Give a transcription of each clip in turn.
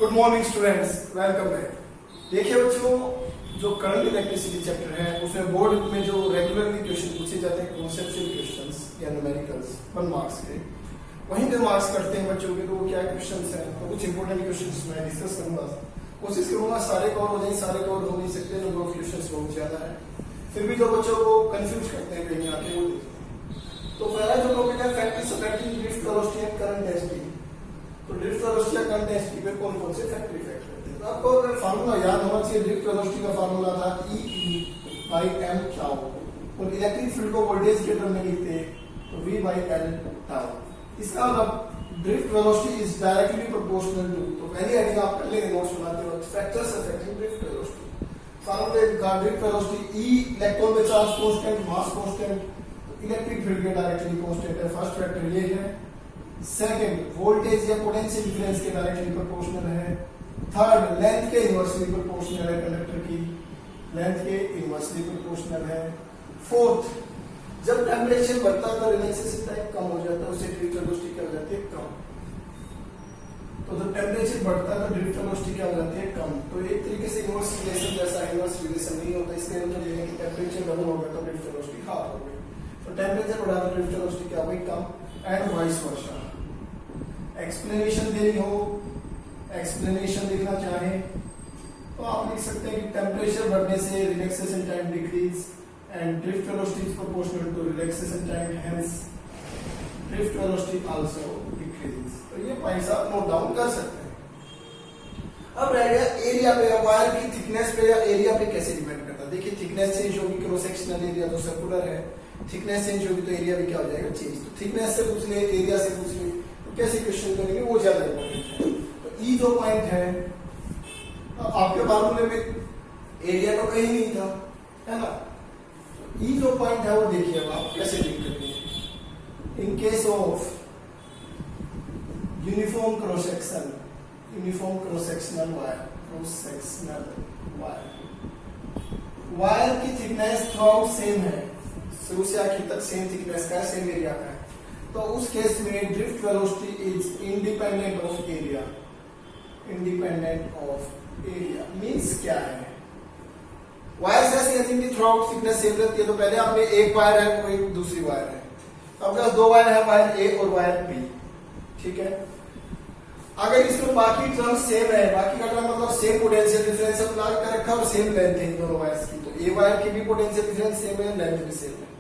Good morning students, welcome back. देखिए बच्चों, जो करंट इलेक्ट्रिसिटी चैप्टर है उसमें बोर्ड में जो रेगुलरली क्वेश्चन पूछे जाते हैं, कॉन्सेप्चुअल क्वेश्चंस या न्यूमेरिकल्स 1 मार्क्स के, वहीं पे मार्क्स करते हैं बच्चों के। तो वो क्या क्वेश्चंस हैं, तो कुछ इंपॉर्टेंट क्वेश्चंस मैं डिस्कस करूंगा। कोशिश करूंगा सारे कवर हो जाए, सारे कवर हो नहीं सकते, नंबर ऑफ क्वेश्चंस बहुत ज्यादा है। फिर भी जो बच्चों को कंफ्यूज करते हैं कहीं आके वो। तो पहला जो टॉपिक है factors affecting drift velocity and current density. तो ड्रिफ्ट वेलोसिटी या करंट डेंसिटी पे कौन कौन से फैक्टर इफेक्ट करते हैं। तो आपको अगर फार्मूला याद होना चाहिए, ड्रिफ्ट वेलोसिटी का फार्मूला था E/m टाउ, और इलेक्ट्रिक फील्ड को वोल्टेज के टर्म में लिखते तो V/L टाउ। इसका मतलब drift velocity is directly proportional to, तो पहली हेडिंग आप कर लेंगे नोट्स बनाते वक्त, फैक्टर्स अफेक्टिंग ड्रिफ्ट वेलोसिटी। फार्मूले का ड्रिफ्ट वेलोसिटी E इलेक्ट्रॉन में charge constant, mass constant, electric field के डायरेक्टली कांस्टेंट है। फर्स्ट फैक्टर ये है। सेकंड, वोल्टेज या पोटेंशियल डिफरेंस के डायरेक्टली प्रोपोर्शनल है। थर्ड, लेंथ के इनवर्सली प्रोपोर्शनल है, कंडक्टर की लेंथ के इनवर्सली प्रोपोर्शनल है। फोर्थ, जब टेंपरेचर बढ़ता है तो रिलैक्सेशन टाइम कम हो जाता है, उससे ड्रिफ्ट वेलोसिटी क्या हो जाती है, कम। तो जब टेंपरेचर बढ़ता है तो ड्रिफ्ट वेलोसिटी क्या हो जाती है, कम। तो एक तरीके से इनवर्स रिलेशन जैसा इनवर्स रिलेशन नहीं होता, इसके मतलब ये है कि टेंपरेचर डबल हो गया तो ड्रिफ्ट वेलोसिटी हाफ हो गई। तो टेंपरेचर बढ़ा तो ड्रिफ्ट वेलोसिटी क्या हो गई, कम। And vice versa. एक्सप्लेनेशन देनी हो, एक्सप्लेनेशन लिखना चाहे तो आप लिख सकते हैं कि टेंपरेचर बढ़ने से relaxation time decrease and drift velocity is proportional to relaxation time, hence drift velocity also decrease. तो ये पॉइंट्स आप नोट डाउन कर सकते हैं। अब रह गया एरिया पे, वायर की थिकनेस पे या एरिया पे कैसे डिपेंड करता है। देखिए, थिकनेस चेंज होगी, क्रॉस सेक्शनल एरिया तो सर्कुलर है, थिकनेस चेंज होगी तो एरिया भी क्या हो जाएगा, चेंज। तो थिकनेस से पूछ ले, एरिया से पूछ ले, तो कैसे क्वेश्चन करेंगे वो ज्यादा इंपॉर्टेंट है। तो ई जो पॉइंट है, आपके फार्मूले में एरिया तो कहीं नहीं था, है ना। तो ई जो पॉइंट है वो देखिए अब आप कैसे लिख करेंगे। In case of uniform cross section, uniform cross sectional wire, cross sectional wire, wire की थिकनेस थ्रूआउट सेम है, शुरू से आखिर तक सेम थिकनेस का है, सेम एरिया का है। तो उस केस में drift velocity is independent of area. Independent of area means क्या है, वायर ऐसी है जिनकी थ्रूआउट थिकनेस सेम रहती है। तो पहले आपने एक वायर है, कोई दूसरी वायर है, तो आपके पास दो वायर है, वायर ए और वायर बी, ठीक है। अगर इसमें बाकी टर्म सेम है, बाकी का टर्म मतलब सेम पोटेंशियल डिफरेंस अप्लाई कर रखा और सेम लेंथ है इन दोनों वायर्स की, तो ए वायर की भी पोटेंशियल डिफरेंस सेम है, लेंथ भी सेम है,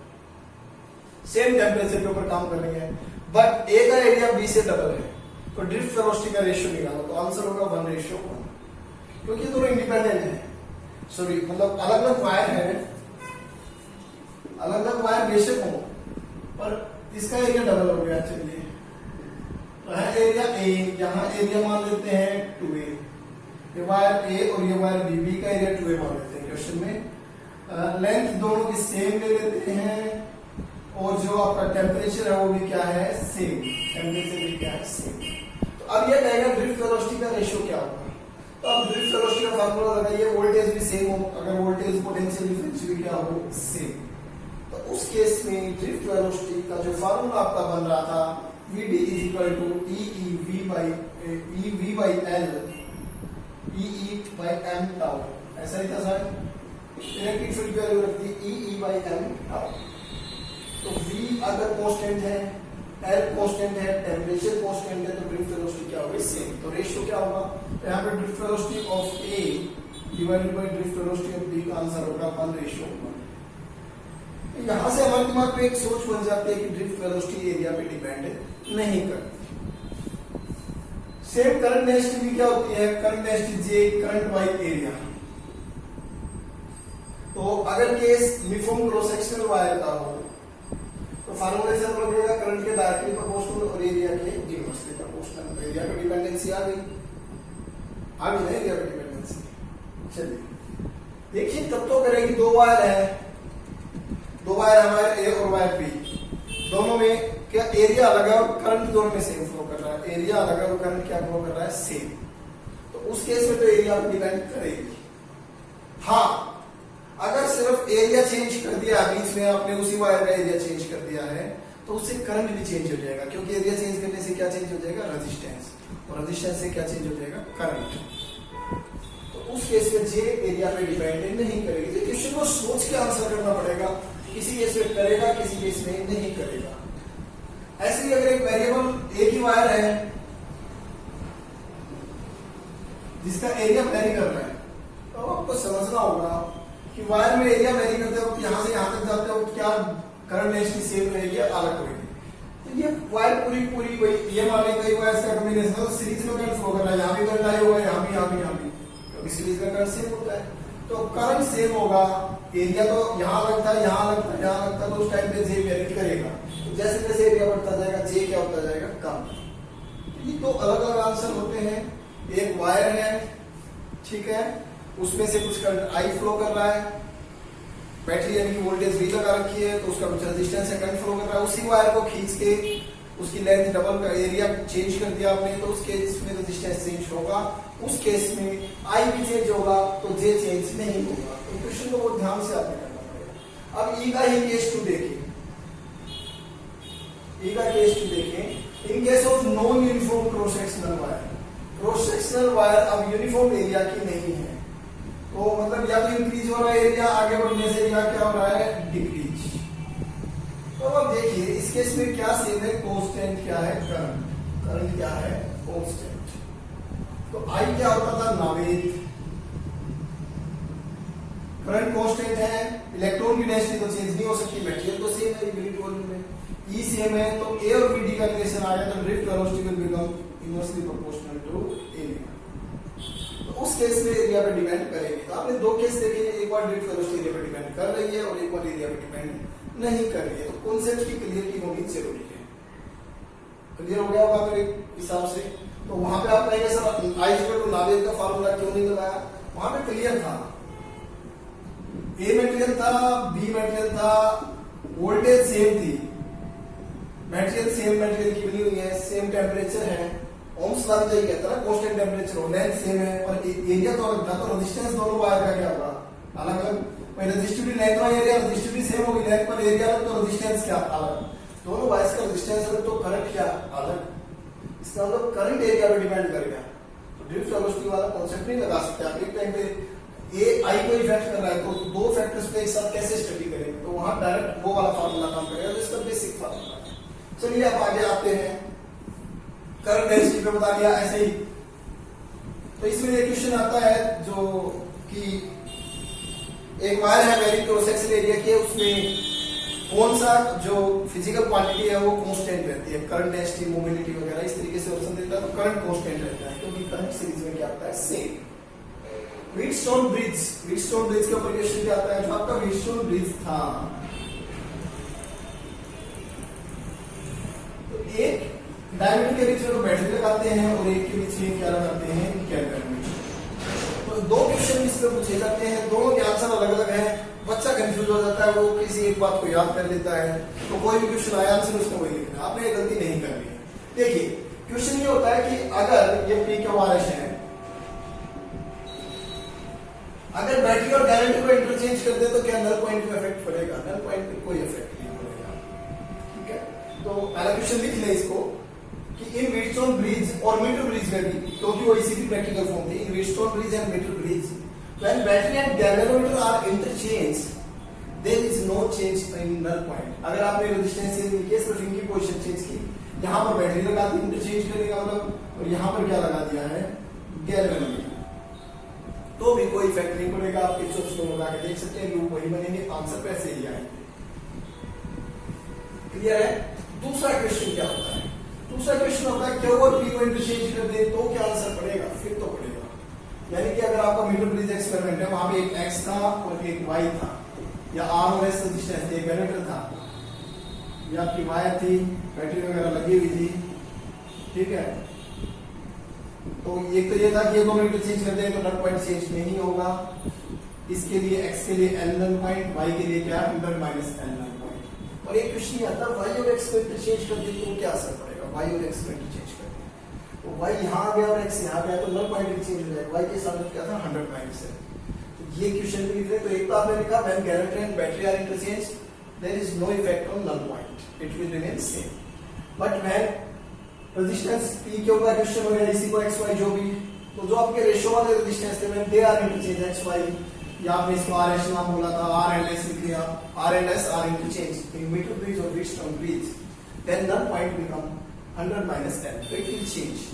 सेम टेम्परेचर के ऊपर काम कर रही है, बट ए का एरिया बी से डबल है। तो ड्रिफ्ट वेलोसिटी का रेशियो निकालो, तो आंसर होगा 1:1, क्योंकि दोनों इंडिपेंडेंट है। सॉरी, मतलब अलग अलग वायर है, अलग अलग वायर बेशक हो, पर इसका एरिया डबल हो गया। चलिए, तो है एरिया ए, यहाँ एरिया मान लेते हैं 2a, ये वायर ए और ये वायर बी का एरिया 2a मान लेते हैं क्वेश्चन में। लेंथ दोनों की सेम ले लेते हैं, और जो आपका टेम्परेचर है वो भी क्या है, सेम, टेम्परेचर भी क्या है, सेम। तो अब ये कहेगा ड्रिफ्ट वेलोसिटी का रेशियो क्या होगा। तो अब ड्रिफ्ट वेलोसिटी का फार्मूला लगाइए, वोल्टेज भी सेम हो, अगर वोल्टेज पोटेंशियल डिफरेंस भी क्या हो, सेम, तो उस केस में ड्रिफ्ट वेलोसिटी का जो फार्मूला आपका बन रहा था Vd is equal to E/L tau, ऐसा ही था सर। इलेक्ट्रिक फील्ड की वैल्यू रखती है E/M टाउ। तो V अगर कांस्टेंट है, L कांस्टेंट है, टेम्परेचर कांस्टेंट है, तो ड्रिफ्ट वेलोसिटी क्या होगी, सेम। तो रेशियो क्या होगा, यहाँ पे drift velocity of A divided by drift velocity of B का आंसर होगा 1:1। यहां से हमारे दिमाग में एक सोच बन जाती है कि ड्रिफ्ट वेलोसिटी एरिया पे डिपेंड नहीं करती। सेम करंट डेंसिटी भी क्या होती है, current density J current by area. तो अगर case uniform cross sectional wire का हो तो फार्मूले से हम लगेगा करंट के डायरेक्टली प्रोपोर्शनल और एरिया के इनवर्सली प्रोपोर्शनल। तो एरिया पे डिपेंडेंसी आ गई ना, एरिया पे डिपेंडेंसी। चलिए देखिए, तब तो करेगी, दो वायर है, दो वायर है, वायर ए और वायर बी, दोनों में क्या एरिया अलग है और करंट दोनों में सेम फ्लो कर रहा है, एरिया अलग है और करंट क्या फ्लो कर रहा है, सेम। तो उस केस में तो एरिया डिपेंड करेगी। हाँ, अगर सिर्फ एरिया चेंज कर दिया, बीच में आपने उसी वायर का एरिया चेंज कर दिया है, तो तो उससे करंट भी चेंज हो जाएगा, क्योंकि एरिया चेंज करने से क्या चेंज हो जाएगा, रेजिस्टेंस, और रेजिस्टेंस से क्या चेंज हो जाएगा, करंट। तो उस केस में जे एरिया पे डिपेंड नहीं करेगी। तो क्वेश्चन को सोच के आंसर करना पड़ेगा, किसी केस में करेगा, किसी केस में नहीं करेगा। ऐसे ही अगर एक वेरिएबल एक ही वायर है जिसका एरिया वेरी कर रहा है, तो आपको समझना होगा कि वायर में एरिया वेरी करते वक्त यहां से यहां तक जाते हो क्या करंट डेंसिटी सेम रहेगी या अलग होगी। तो ये वायर पूरी कोई ये मान ली कई वायर का कॉम्बिनेशन है, तो सीरीज में करंट फ्लो कर रहा है, यहाँ भी करंट आई होगा, यहाँ भी क्योंकि सीरीज में करंट सेम होता है, तो करंट सेम होगा, एरिया तो यहाँ लगता है, यहाँ लगता है, यहाँ लगता है, तो उस टाइम पे जे वेरी करेगा। तो जैसे जैसे एरिया बढ़ता जाएगा जे क्या होता जाएगा, कम। ये दो अलग अलग आंसर होते हैं। एक वायर है, ठीक है, उसमें से कुछ करंट आई फ्लो कर रहा है, बैटरी यानी कि वोल्टेज वी लगा रखी है, तो उसका कुछ रेजिस्टेंस है, करंट फ्लो कर रहा है, उसी वायर को खींच के उसकी लेंथ डबल का एरिया चेंज कर दिया आपने, तो उस केस में रेजिस्टेंस चेंज होगा, उस केस में आई भी चेंज होगा, तो जे चेंज नहीं होगा। तो क्वेश्चन को बहुत ध्यान से आपने करना पड़ेगा। अब ई का ही केस 2 देखें, ई का केस 2 देखें। In case of non uniform cross sectional wire, cross sectional wire अब यूनिफॉर्म एरिया की नहीं है, तो मतलब या तो इंक्रीज हो रहा है एरिया आगे बढ़ने से, या क्या हो रहा है, डिक्रीज। तो अब देखिए इस केस में क्या सेम है, कांस्टेंट क्या है, करंट, करंट क्या है, कांस्टेंट। तो आई क्या होता था, नावेद, करंट कांस्टेंट है, इलेक्ट्रॉन की डेंसिटी तो चेंज नहीं हो सकती, मटेरियल तो सेम है यूनिट वॉल्यूम में, ई सेम है, तो ए और बी का रिलेशन आ गया, तो drift velocity will become inversely proportional to area. तो उस केस में एरिया पे डिपेंड करेगी। तो आपने दो केस देखे, एक बार ड्रिफ्ट वेलोसिटी एरिया पे डिपेंड कर रही है और एक बार एरिया पे डिपेंड नहीं कर रही है। तो कॉन्सेप्ट की क्लियरिटी होनी जरूरी है। क्लियर हो गया होगा मेरे हिसाब से। तो वहां पे आप कहेंगे सर आई इक्वल टू नावेद का फार्मूला क्यों नहीं लगाया, वहां पे क्लियर था, ए मटेरियल था, बी मटेरियल था, वोल्टेज सेम थी, मटेरियल सेम मटेरियल की बनी हुई है, सेम टेम्परेचर है, ओम्स लॉ तो ये कहता है ना कांस्टेंट टेम्परेचर हो, लेंथ सेम है, पर एरिया तो अलग था, तो रेजिस्टेंस दोनों वायर का क्या होगा, अलग अलग। रेजिस्टिविटी लेंथ और एरिया रेजिस्टिविटी सेम होगी, लेंथ पर एरिया अलग, तो रेजिस्टेंस क्या अलग, दोनों वायर्स का रेजिस्टेंस अलग, तो करंट क्या अलग। इसका मतलब करंट एरिया पे डिपेंड करेगा। तो ड्रिफ्ट वेलोसिटी वाला कॉन्सेप्ट नहीं लगा सकते आप। एक टाइम पे ए आई को इफेक्ट कर रहा है, तो दो फैक्टर्स पे एक साथ कैसे स्टडी करेंगे, तो वहां डायरेक्ट वो वाला फार्मूला काम करेगा, जिसका बेसिक फार्मूला है। चलिए आप आगे आते हैं, करंट डेंसिटी पे बता दिया ऐसे ही। तो इसमें एक क्वेश्चन आता है जो कि एक वायर है वेरी क्रॉस सेक्शनल एरिया के, उसमें कौन सा जो फिजिकल क्वांटिटी है वो कांस्टेंट रहती है, करंट डेंसिटी, मोबिलिटी वगैरह इस तरीके से ऑप्शन देता है, तो करंट कांस्टेंट रहता है, क्योंकि करंट सीरीज में क्या आता है, same. Wheatstone bridge, Wheatstone bridge के ऊपर क्वेश्चन क्या आता है, जो आपका व्हीटस्टोन ब्रिज था, तो एक डायमीटर के बीच में तो बैटरी लगाते हैं और एक के बीच में क्या लगाते हैं, कैलकुलेटर। तो दो क्वेश्चन इसमें पूछे जाते हैं, दोनों के आंसर अलग अलग हैं, बच्चा कंफ्यूज हो जाता है, वो किसी एक बात को याद कर लेता है, तो कोई भी क्वेश्चन आया आंसर उसने वही लिखना है, आपने गलती नहीं करनी है। देखिए क्वेश्चन ये होता है कि अगर ये पी क्यू आर एस है, अगर बैटरी और डायरेक्टर को इंटरचेंज कर दे तो क्या नल पॉइंट पे इफेक्ट पड़ेगा, नल पॉइंट पे कोई इफेक्ट नहीं पड़ेगा, ठीक है। तो पहला क्वेश्चन लिख ले इसको कि इन व्हीटस्टोन ब्रिज और मीटर ब्रिज में भी, क्योंकि वो इसी की प्रैक्टिकल फॉर्म थी, in Wheatstone bridge and metre bridge when battery and galvanometer are interchanged there is no change in null point। अगर आपने रेजिस्टेंस चेंज की, सिर्फ इनकी पोजीशन चेंज की, यहाँ पर बैटरी लगा दी इंटरचेंज करने का मतलब, और यहाँ पर क्या लगा दिया है, गैल्वेनोमीटर, तो भी कोई इफेक्ट नहीं पड़ेगा। आप किरचॉफ लॉ लगा के देख सकते हैं, लूप वही बनेंगे, आंसर पैसे ही आएंगे। क्लियर है। दूसरा क्वेश्चन क्या होता है, दूसरा क्वेश्चन होता है क्यू और पी को इंटरचेंज कर दे तो क्या आंसर पड़ेगा, फिर तो पड़ेगा। यानी कि अगर आपका मीटर ब्रिज एक्सपेरिमेंट है, वहां पे एक एक्स था और एक वाई था, या आर और एस रेजिस्टेंस, एक जनरेटर था, या आपकी वायर थी, बैटरी वगैरह लगी हुई थी, ठीक है। तो एक तो ये था कि ये दोनों इंटरचेंज कर दें तो नल पॉइंट चेंज नहीं होगा, इसके लिए एक्स के लिए एल नल पॉइंट, वाई के लिए क्या, नल माइनस एल नल पॉइंट। और एक क्वेश्चन आता है वाई और एक्स को इंटरचेंज कर दे तो क्या असर पड़ेगा, वाई और एक्स को इंटरचेंज कर दे तो वाई यहाँ आ गया और एक्स यहाँ गया तो नल पॉइंट चेंज हो जाएगा, वाई के साथ क्या था 100 माइनस है। तो ये क्वेश्चन भी लिख रहे, तो एक तो आपने लिखा when generator and battery are interchange, there is no effect on null point, it will remain same. But when resistance P के ऊपर क्वेश्चन हो गया, इसी को x y जो भी, तो जो आपके रेशियो वाले रेजिस्टेंस थे when they are interchange x y, या आपने इसको R S नाम बोला था, R and S लिख लिया, R and S are interchange in meter bridge or Wheatstone bridge, then null point become 100 minus 10, तो it will change.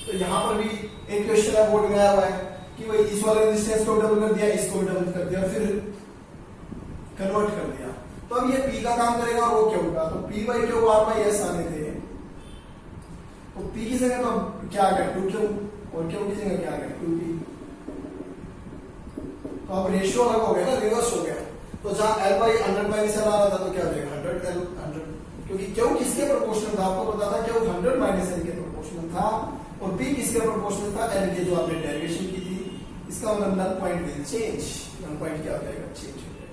तो यहाँ पर भी एक क्वेश्चन है बोर्ड में आया हुआ है कि भाई इस वाले रेजिस्टेंस को डबल कर दिया, इसको डबल कर दिया, फिर कन्वर्ट कर दिया, तो अब ये P का काम करेगा और वो क्या होगा, तो P by Q R by S आने थे, तो P की जगह तो क्या आ गया 2Q और Q की जगह क्या आ गया 2P, तो अब रेशियो अलग हो गया ना, रिवर्स हो गया, तो जहां L बाई 100 माइनस L आ रहा था तो क्या हो जाएगा 100 L 100, क्योंकि Q किसके प्रोपोर्शनल था, आपको पता था Q 100 माइनस L के प्रोपोर्शनल था, और P किसके प्रोपोर्शनल था, L के, जो आपने डेरिवेशन की थी, इसका मतलब null point will change, null point क्या हो जाएगा चेंज हो जाएगा।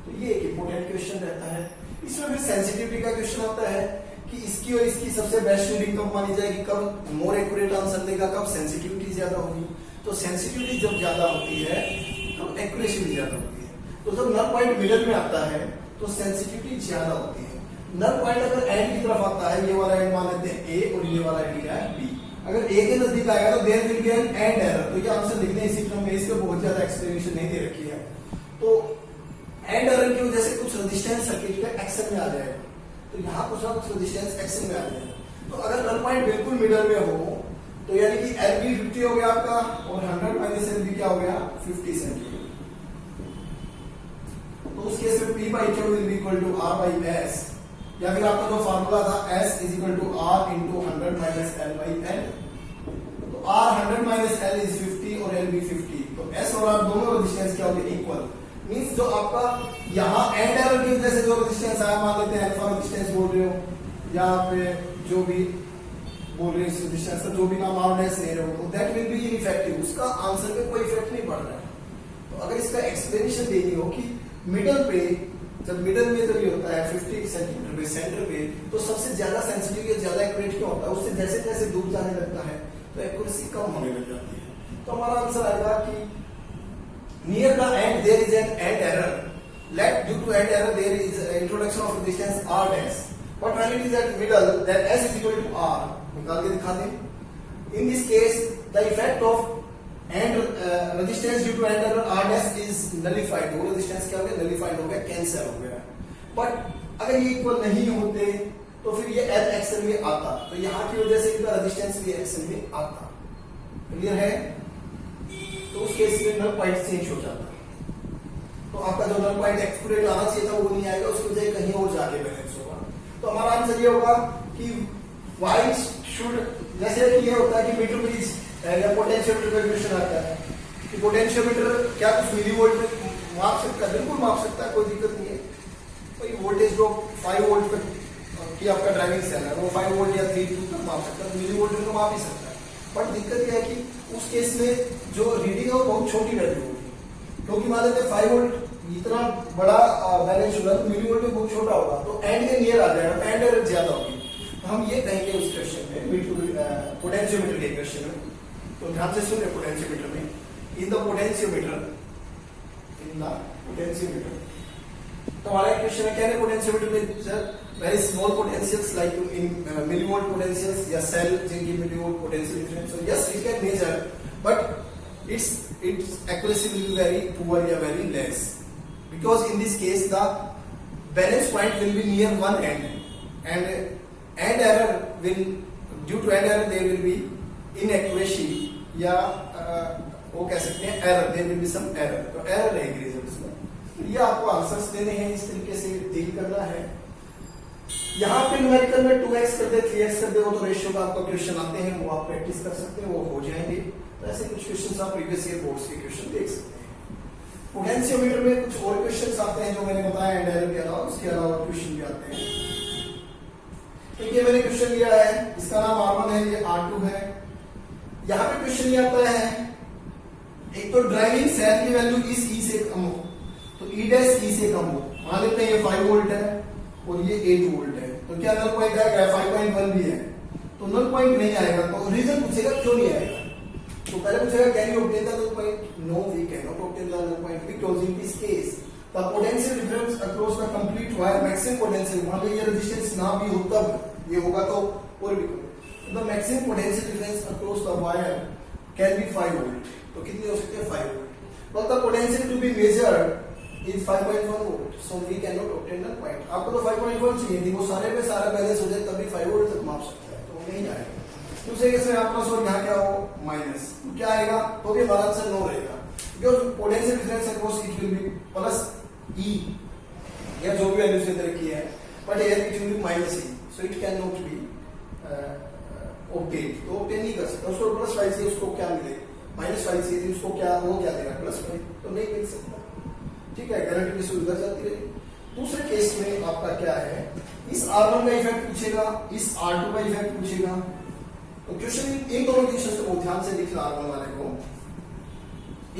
तो ये एक इंपॉर्टेंट क्वेश्चन रहता है। इसमें फिर सेंसिटिविटी का क्वेश्चन आता है कि इसकी और इसकी सबसे बेस्ट रीडिंग कब मानी जाएगी, कब मोर एक्यूरेट आंसर देगा, कब सेंसिटिविटी ज्यादा होगी, तो सेंसिटिविटी जब ज्यादा होती है तो एक्यूरेसी भी ज्यादा होती है, तो जब नल पॉइंट मिडल में आता है तो सेंसिटिविटी ज्यादा होती है। नल पॉइंट अगर एंड की तरफ आता है, ये वाला एंड मान लेते हैं ए और ये वाला एंड है बी, अगर ए के नजदीक आएगा तो there will be an end error, तो ये आंसर लिखने इसी क्रम में, इसमें बहुत ज्यादा एक्सप्लेनेशन नहीं दे रखी है, तो एंड एरर की वजह से कुछ रेजिस्टेंस सर्किट का एक्शन में आ जाएगा, तो यहाँ कुछ ना कुछ रेजिस्टेंस एक्शन में आ जाएगा, तो अगर नल पॉइंट बिल्कुल मिडल में हो तो यानी कि एल बी 50 हो गया आपका, और 100 माइनस एल बी क्या हो गया 50 सेंटीमीटर, तो उस केस में P by Q will be equal to R by S, या फिर आपका जो फार्मूला था S is equal to R into 100 minus L by L, तो R 100 माइनस L इज 50 और L भी 50, तो S और R दोनों रेजिस्टेंस क्या हो गए इक्वल, मींस जो आपका यहाँ एंड एरर की वजह से जो रेजिस्टेंस आया, मान लेते हैं अल्फा रेजिस्टेंस बोल रहे हो या आप जो भी बोल रहे हो रेजिस्टेंस का जो भी नाम आप ले रहे हो, तो दैट विल बी इनइफेक्टिव, उसका आंसर पे कोई इफेक्ट नहीं पड़ रहा है। तो अगर इसका एक्सप्लेनेशन देनी हो कि मिडल पे, जब मिडल में जब ये होता है 50 सेंटीमीटर पे सेंटर पे, तो सबसे ज्यादा सेंसिटिव या ज्यादा एक्यूरेट क्यों होता है, उससे जैसे जैसे दूर जाने लगता है तो एक्यूरेसी कम होने लग जाती है। तो हमारा आंसर आएगा कि near the end there is an end error, let due to end error there is introduction of resistance R dash, but when it is at middle then S is equal to R, निकाल के दिखा दें। In this case the effect of end resistance due to end error R dash is nullified, वो resistance क्या हो गया nullified हो गया, cancel हो गया, but अगर ये इक्वल नहीं होते तो फिर ये L एक्शन में आता, तो यहाँ की वजह से इनका रेजिस्टेंस भी एक्शन में आता, क्लियर है, तो उस केस में नल पॉइंट चेंज हो जाता है, तो आपका जो नल पॉइंट एक्यूरेट आना चाहिए था वो नहीं आएगा, उसकी वजह कहीं और जाके बैलेंस होगा। तो हमारा आंसर ये होगा कि वाई शुड, जैसे कि ये होता है कि मीटर ब्रिज या पोटेंशियोमीटर का क्वेश्चन आता है कि पोटेंशियोमीटर क्या कुछ मिलीवोल्ट में माप सकता है, बिल्कुल माप सकता है, कोई दिक्कत नहीं है, कोई वोल्टेज ड्रॉप 5 वोल्ट तक की आपका ड्राइविंग सेल है वो 5 वोल्ट या 3 तक माप सकता है, मिलीवोल्ट में तो माप ही सकता है, बट दिक्कत यह है कि उस केस में जो रीडिंग है वो बहुत छोटी वैल्यू होगी, क्योंकि मान लेते 5 वोल्ट इतना बड़ा बैलेंस होगा तो मिली वोल्ट में बहुत छोटा होगा, तो एंड के नियर आ जाएगा, तो एंड एरर ज्यादा होगी, तो हम ये कहेंगे उस क्वेश्चन में पोटेंशियोमीटर के क्वेश्चन में, तो ध्यान से सुनिए पोटेंशियोमीटर में, इन द पोटेंशियोमीटर तो हमारा क्वेश्चन है क्या है पोटेंशियोमीटर में sir very small potentials like in millivolt potentials या cell जिनकी millivolt potential difference, so yes we can measure but its accuracy will be very poor या very less, because in this case the balance point will be near one end and end error will, due to end error there will be inaccuracy या वो कह सकते हैं error, there will be some error, तो error रहेगी results में, ये आपको आंसर्स देने हैं, इस तरीके से डील करना है। यहाँ पे न्यूमेरिकल में 2x कर दे 3x कर दे वो तो रेशियो का आपका क्वेश्चन आते हैं, वो आप प्रैक्टिस कर सकते हैं, वो हो जाएंगे, तो ऐसे कुछ क्वेश्चन आप प्रीवियस ईयर बोर्ड्स के क्वेश्चन देख सकते हैं। पोटेंशियोमीटर में कुछ और क्वेश्चन आते हैं जो मैंने बताया एंड एरर के अलावा, उसके अलावा क्वेश्चन भी आते हैं। तो ये मैंने क्वेश्चन लिया है, इसका नाम R1 है, ये R2 है। यहाँ पे क्वेश्चन ये आता है, एक तो ड्राइविंग सेल की वैल्यू इस E से कम हो, तो E डैश E से कम हो, मान लेते हैं ये 5 वोल्ट है और ये 8 वोल्ट है, तो क्या नल पॉइंट आएगा? 5.1 भी है, तो नल पॉइंट नहीं आएगा, तो रीजन पूछेगा क्यों नहीं आएगा, तो पहले पूछेगा can you obtain the null point, no we can not obtain the null point because in this case the potential difference across the complete wire maximum potential, मान लो ये रेजिस्टेंस ना भी हो तब ये होगा तो और भी कम, the maximum potential difference across the wire can be 5 volt. तो कितने हो सकते हैं 5 volt, but the potential to be measured is 5.1 volt, so we can not obtain the point. आपको तो 5.1 चाहिए थी, वो सारे पे सारा बैलेंस हो जाए तभी 5 वोल्ट तक माप सकता है, तो नहीं आएगा। दूसरे केस में आपका प्लस और यहाँ क्या हो माइनस, तो क्या आएगा, तो भी हमारा आंसर नो रहेगा, because potential difference across it will be plus E या जो भी वैल्यू से रखी है, but here it will be minus E, so it can not be obtain. तो ऑब्टेन नहीं कर सकता, उसको प्लस 5 से उसको क्या मिलेगा, -5 से थी उसको क्या, वो क्या देगा +5, तो नहीं मिल सकता। ठीक है, गारंटी की सुविधा जाती रहेगी। दूसरे केस में आपका क्या है, इस R1 का इफेक्ट पूछेगा, इस R2 का इफेक्ट पूछेगा, तो क्वेश्चन इन दोनों क्वेश्चन को ध्यान से लिखना R1 वाले को।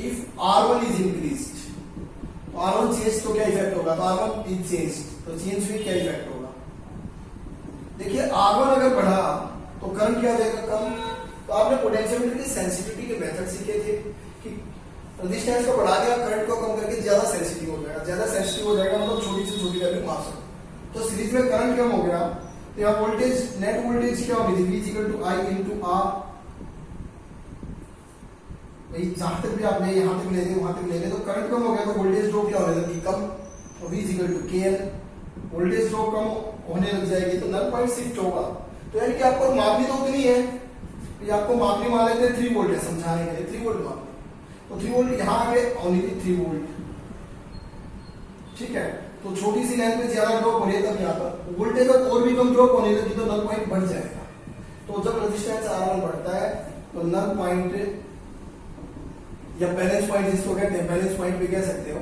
इफ R1 इज इंक्रीज्ड, तो R1 चेंज तो क्या इफेक्ट होगा, तो R1 इज चेंज, तो चेंज में क्या इफेक्ट होगा। देखिए R1 अगर बढ़ा तो करंट क्या हो जाएगा कम, तो आपने पोटेंशियोमीटर की सेंसिटिविटी के मेथड सीखे थे कि रेजिस्टेंस को बढ़ा दिया, करंट को कम करके ज्यादा सेंसिटिव हो जाएगा, ज्यादा सेंसिटिव हो जाएगा मतलब छोटी से छोटी वैल्यू माप सकते। तो सीरीज में करंट कम हो गया, तो यहाँ वोल्टेज, नेट वोल्टेज क्या होगी, V equal to I into R। जहां तक भी आप ले, यहाँ तक ले गए वहां तक ले गए, तो करंट कम हो गया तो वोल्टेज ड्रॉप क्या होने लगी कम, तो V equal to KN, voltage drop कम होने लग जाएगी तो नल पॉइंट शिफ्ट होगा। तो यानी कि आपको मापनी तो उतनी है, तो आपको मापनी मान लेते हैं 3 वोल्ट है, समझाने के लिए 3 वोल्ट मापनी, तो 3 वोल्ट यहाँ आ गए, ओनली 3 वोल्ट। ठीक है, तो छोटी सी लेंथ में ज्यादा ड्रॉप हो रही है तब यहाँ पर वोल्टेज और भी कम ड्रॉप होने लगी तो नल पॉइंट बढ़ जाएगा। तो जब रेजिस्टेंस R1 बढ़ता है तो नल पॉइंट या बैलेंस पॉइंट जिसको कहते हैं, बैलेंस पॉइंट भी कह सकते हो,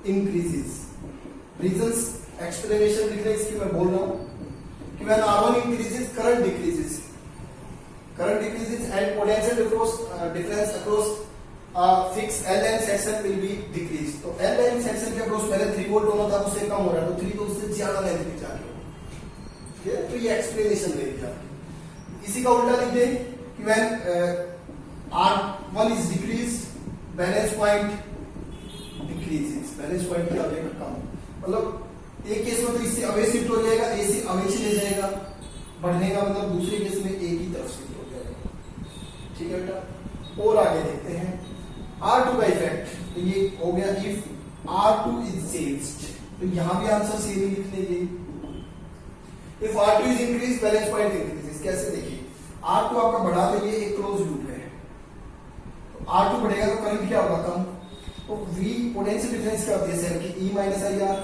इंक्रीजेस। रीजंस एक्सप्लेनेशन लिख रहे हैं इसकी, मैं बोल रहा हूं कि when R1 increases current decreases, and potential difference across fixed L-N section will be decreased। तो L-N section के अक्रॉस पहले 3 वोल्ट होना था, उससे कम हो रहा है, तो 3 तो उससे ज्यादा लेंथ में जाके होगा। तो ये एक्सप्लेनेशन रहेगी आपकी। इसी का उल्टा लिख दें कि when R1 is decreased, balance point decreases, balance point क्या हो जाएगा कम, मतलब एक केस में तो इससे अवे शिफ्ट हो जाएगा, ए से अवे चले जाएगा, बढ़ने का मतलब दूसरे केस में ए की तरफ शिफ्ट हो जाएगा। ठीक है बेटा, और आगे देखते हैं R2 का इफेक्ट, तो ये हो गया इफ R2 इज चेंज्ड, तो यहां भी आंसर सेम ही लिख लेंगे। If R2 is increase, balance point increases. कैसे देखिए, R2 आपका बढ़ा तो ये एक क्लोज लूप है, तो R2 बढ़ेगा तो करंट क्या होगा कम, तो V पोटेंशियल डिफरेंस क्या होती है सेल की, E माइनस IR,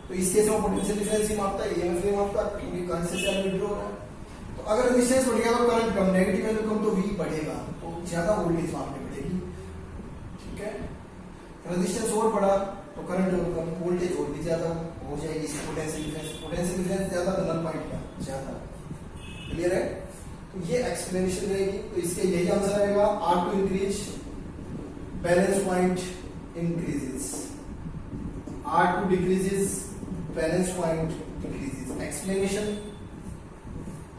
तो इस केस में पोटेंशियल डिफरेंस ही मापता है, EMF नहीं मापता, क्योंकि करंट से सेल विड्रॉ हो रहा है। तो अगर रेजिस्टेंस बढ़ेगा तो करंट कम, नेगेटिव वैल्यू कम तो V बढ़ेगा, तो ज्यादा वोल्टेज मापनी पड़ेगी। ठीक है, रेजिस्टेंस और बढ़ा तो करंट और कम, वोल्टेज और भी ज्यादा हो जाएगी, इसकी पोटेंशियल डिफरेंस ज्यादा तो नल पॉइंट का ज्यादा। क्लियर है, तो ये एक्सप्लेनेशन रहेगी, तो इसके यही आंसर आएगा, R2 increase, balance point increases, R2 decreases, balance point decreases. Explanation: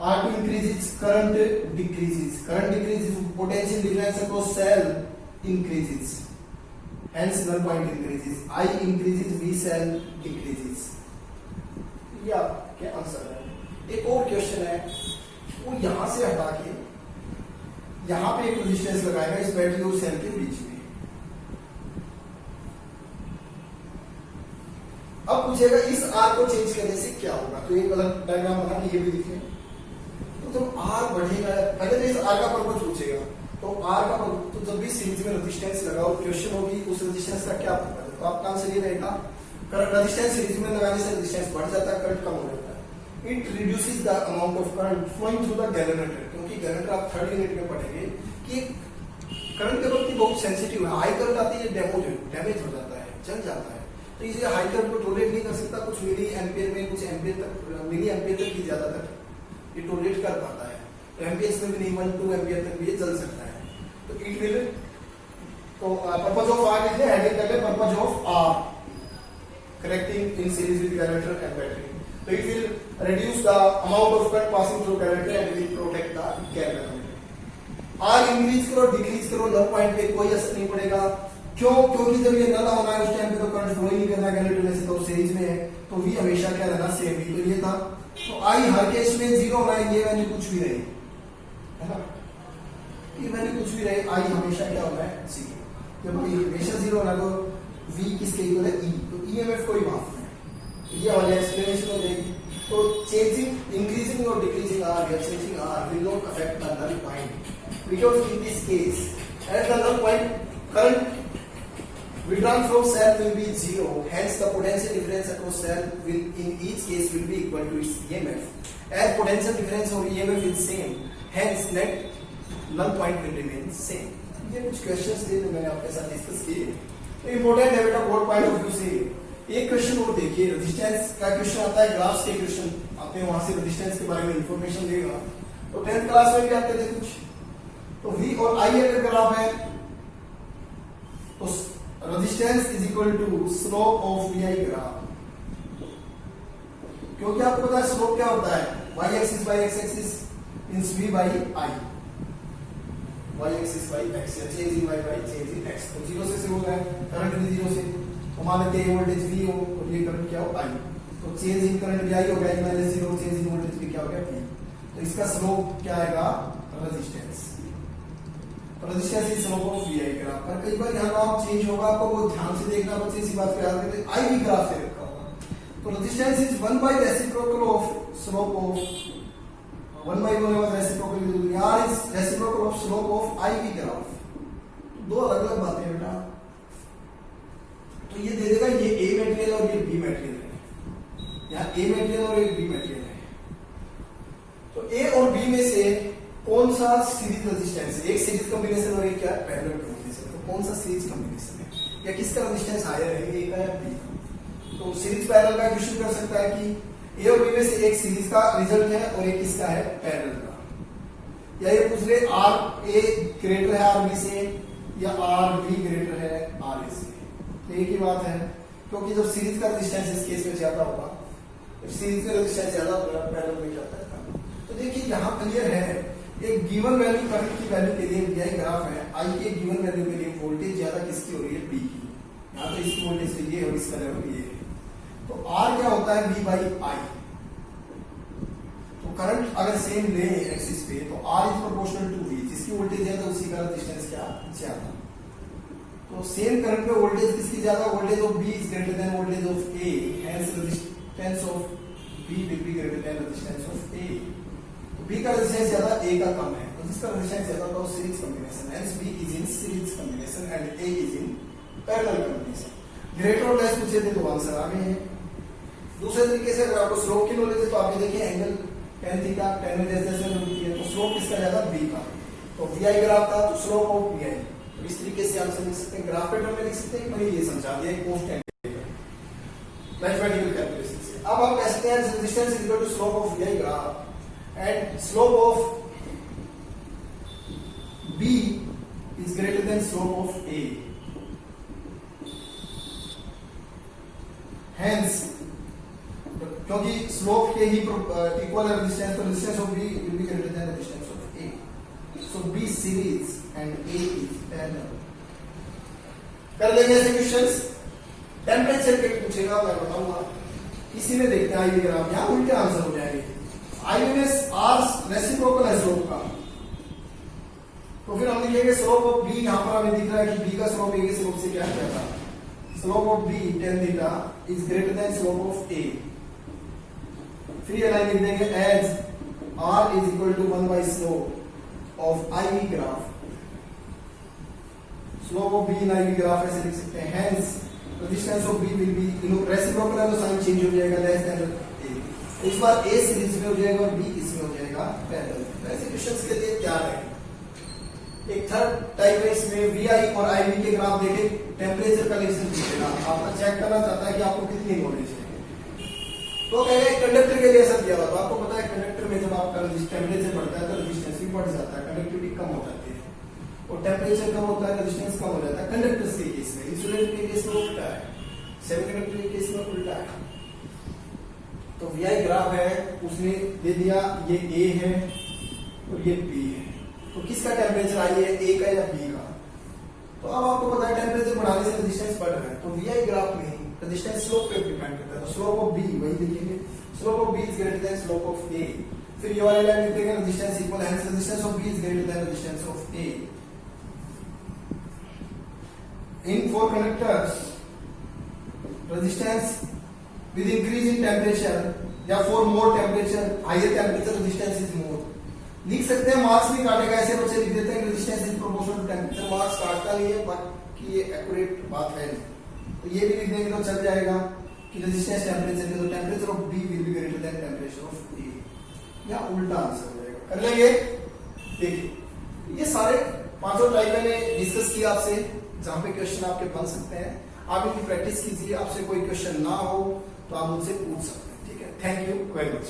R2 increases, current decreases. Current decreases, potential difference across cell increases. Hence, null point increases. I increases, V cell decreases. ये आपके answer है। एक और question है, वो यहां से हटा के यहां पे एक रेजिस्टेंस लगाएगा इस बैटरी और सेल के बीच में। अब पूछेगा इस R को चेंज करने से क्या होगा, तो एक अलग डायग्राम बना के ये भी लिखें। तो जब R बढ़ेगा, पहले तो इस R का पर्पस पूछेगा, तो R का पर्पस, तो जब भी सीरीज में रेजिस्टेंस लगाओ, क्वेश्चन होगी उस रेजिस्टेंस का क्या पर्पस है, तो आपका आंसर ये रहेगा, करंट रेजिस्टेंस सीरीज में लगाने से रेजिस्टेंस बढ़ जाता है, करंट कम हो जाता है। It reduces the amount of current flowing through the generator, क्योंकि जनरेटर आप 3rd यूनिट में पढ़ेंगे कि करंट के वक्त बहुत सेंसिटिव है, हाई करंट आती है डैमेज हो जाता है, जल जाता है, तो इसलिए हाई करंट को टॉलरेट नहीं कर सकता, कुछ मिली एम्पियर में, कुछ एम्पियर तक, मिली एम्पियर तक ही ज्यादातर ये टॉलरेट कर पाता है, तो एम्पियर्स में भी नहीं, 1-2 एम्पियर तक भी ये चल सकता है। तो इट विल, तो पर्पस ऑफ आर लिखिए, हेडिंग कर ले purpose of R, connecting in series with generator and battery, तो it will reduce the amount of current passing through generator and will protect the capacitor. R increase करो decrease करो, null point पे कोई असर नहीं पड़ेगा, क्यों? क्योंकि जब ये नल होना है उस टाइम पे तो करंट फ्लो ही नहीं करना कैपेसिटर में से, तो सीरीज में है, तो V हमेशा क्या रहना, सेम ही। तो ये था, तो I हर केस में 0 होना है, ये वैल्यू कुछ भी रहे, है ना, ये वैल्यू कुछ भी रहे, I हमेशा क्या होना है, 0। जब I हमेशा 0 होना तो V किसके इक्वल है, E, तो EMF कोई माफ नहीं। ये वाला एक्सप्लेनेशन हो जाएगी। तो चेंजिंग, इंक्रीजिंग और डिक्रीजिंग R या changing R will not affect the null point because in this case at the null point current withdrawn from cell will be 0, hence the potential difference across cell will in each case will be equal to its EMF. As potential difference और EMF is same, hence net null point will remain same. ये कुछ questions थे जो मैंने आपके साथ discuss किए, तो इम्पोर्टेंट है बेटा बोर्ड पॉइंट ऑफ व्यू से। एक क्वेश्चन और देखिए, रेजिस्टेंस का क्वेश्चन आता है, ग्राफ्स के क्वेश्चन आते हैं, वहां से रेजिस्टेंस के बारे में इंफॉर्मेशन देगा। तो 10th क्लास में भी आते थे कुछ। तो V और I अगर ग्राफ है तो resistance is equal to slope of VI graph, क्योंकि आपको पता है स्लोप क्या होता है, y axis by x axis means V by I, y axis by x या change in y by change in x। तो 0 से शुरू होगा, करंट भी 0 से, तो मान लेते हैं वोल्टेज V हो और ये करंट क्या हो, I, तो चेंज इन करंट भी I हो गया, माइनस 0, चेंज इन वोल्टेज भी क्या हो गया, V। तो इसका स्लोप क्या आएगा, resistance. Resistance is slope of VI graph. पर कई बार यहाँ ग्राफ चेंज होगा, आपको वो ध्यान से देखना, बच्चे इसी बात को याद रखें, I भी ग्राफ से रखा होगा। तो resistance is 1 by reciprocal of slope of 1 by 1 over reciprocal, यहाँ is reciprocal of slope of I भी ग्राफ। दो अलग अलग बातें हैं बेटा। तो ये दे देगा, ये A मटेरियल और ये B मटेरियल है, यहाँ A मटेरियल और ये B मटेरियल है। तो A और B में से कौन सा सीरीज रेजिस्टेंस है, एक सीरीज कॉम्बिनेशन और एक क्या पैरेलल कॉम्बिनेशन, तो कौन सा सीरीज कॉम्बिनेशन है या किसका रेजिस्टेंस हायर है, ए का या बी का। तो सीरीज पैरेलल का क्वेश्चन कर सकता है कि ए और बी में से एक सीरीज का रिजल्ट है और एक किसका है, पैरेलल का। या ये पूछ रहे आर ए ग्रेटर है आर बी से या आर बी ग्रेटर है आर ए से, तो एक ही बात है, क्योंकि जब सीरीज का रेजिस्टेंस इस केस में ज्यादा होगा, सीरीज का रेजिस्टेंस ज्यादा होगा, पैरेलल में जाता है। तो देखिए यहाँ क्लियर है, एक गिवन वैल्यू करंट की वैल्यू के लिए VI ग्राफ है, I के गिवन वैल्यू के लिए वोल्टेज ज्यादा किसकी हो रही है, B की। यहाँ तो इसकी वोल्टेज से ये और इसका लेवल ये है, तो R क्या होता है, V बाई I। तो करंट अगर सेम ले एक्सिस पे तो R is proportional to V, जिसकी वोल्टेज है तो उसी का रेजिस्टेंस क्या ज्यादा। तो सेम करंट पे वोल्टेज किसकी ज्यादा, voltage of B is greater then voltage of A, hence resistance of B will be greater than resistance of A। B का रेजिस्टेंस ज्यादा, A का कम है, तो जिसका रेजिस्टेंस ज्यादा होगा वो series combination, hence B is in series combination and A is in parallel combination. Greater और लेस पूछे थे तो आंसर आ गए हैं। दूसरे तरीके से अगर आपको स्लोप की नॉलेज है तो आप ये देखिए एंगल tan थीटा tan में जैसे होती है, तो स्लोप किसका ज्यादा, B का। तो VI ग्राफ था तो स्लोप ऑफ VI, तो इस तरीके से आंसर लिख सकते हैं, ग्राफ पैटर्न में लिख सकते हैं, मैंने ये समझा दिया कांस्टेंट मैथमेटिकल कैलकुलेशन से। अब आप कह सकते हैं resistance is equal to slope of VI graph and slope of B is greater than slope of A. Hence, क्योंकि slope के ही equal है resistance, तो resistance of B will be greater than resistance of A. So B series and A is parallel. कर लेंगे ऐसे questions. Temperature के पूछेगा, मैं बताऊंगा। इसी में देखते हैं आइए ग्राफ, यहाँ उल्टे आंसर हो जाएंगे। I minus R रेसिप्रोकल है स्लोप का, तो फिर हम लिखेंगे स्लोप ऑफ B, यहाँ पर हमें दिख रहा है कि B का स्लोप A के स्लोप से क्या कहता है, slope of B tan theta is greater than slope of A। फिर ये लाइन लिख देंगे as R is equal to 1 by slope of IV graph, slope of B in IV graph ऐसे लिख सकते हैं, hence resistance of B will be reciprocal है तो साइन चेंज हो जाएगा, लेस देन इस बार A सीरीज में हो जाएगा और B इसमें हो जाएगा पैरेलल। ऐसे क्वेश्चंस के लिए तैयार है। एक थर्ड टाइप है, इसमें VI और IV के ग्राफ देखे, टेम्परेचर का रिलेशन पूछेगा, आपका चेक करना चाहता है कि आपको कितनी नॉलेज है। तो कहेगा कंडक्टर के लिए ऐसा दिया हुआ, तो आपको पता है कंडक्टर में जब आपका टेम्परेचर बढ़ता है तो रेजिस्टेंस भी बढ़ जाता है, कंडक्टिविटी कम हो जाती है, और टेम्परेचर कम होता है रेजिस्टेंस कम हो जाता है। कंडक्टर्स के केस में, इंसुलेटर के केस में उल्टा है, सेमीकंडक्टर के केस में उल्टा है। तो VI ग्राफ है, उसने दे दिया ये A है और ये B है, तो किसका टेम्परेचर आई है, A का या B का, तो अब आपको पता है टेम्परेचर बढ़ाने से रेजिस्टेंस बढ़ रहा है, तो वीआई ग्राफ में रेजिस्टेंस स्लोप पे डिपेंड करता है। तो स्लोप ऑफ बी वही लिखेंगे, slope of B is greater than slope of A. फिर ये वाली लाइन लिखेंगे रेजिस्टेंस इक्वल है, resistance of B is greater than resistance of A. In four conductors resistance with increase in temperature या for more temperature, higher temperature resistance is more। लिख सकते हैं, marks भी काटेगा, ऐसे बच्चे लिख देते हैं resistance is proportional to temperature, marks काटता नहीं है, बाकी ये एक्यूरेट बात है नहीं। तो ये भी लिख देंगे तो चल जाएगा कि रेजिस्टेंस टेम्परेचर के तो temperature of B will be greater than temperature of A, या उल्टा आंसर हो जाएगा। कर लेंगे। देखिए ये सारे पांचों टाइप मैंने डिस्कस किया आपसे, जहां पे क्वेश्चन आपके बन सकते हैं। आप इनकी प्रैक्टिस कीजिए, आपसे कोई क्वेश्चन ना हो तो आप मुझसे पूछ सकते हैं। ठीक है, थैंक यू वेरी मच।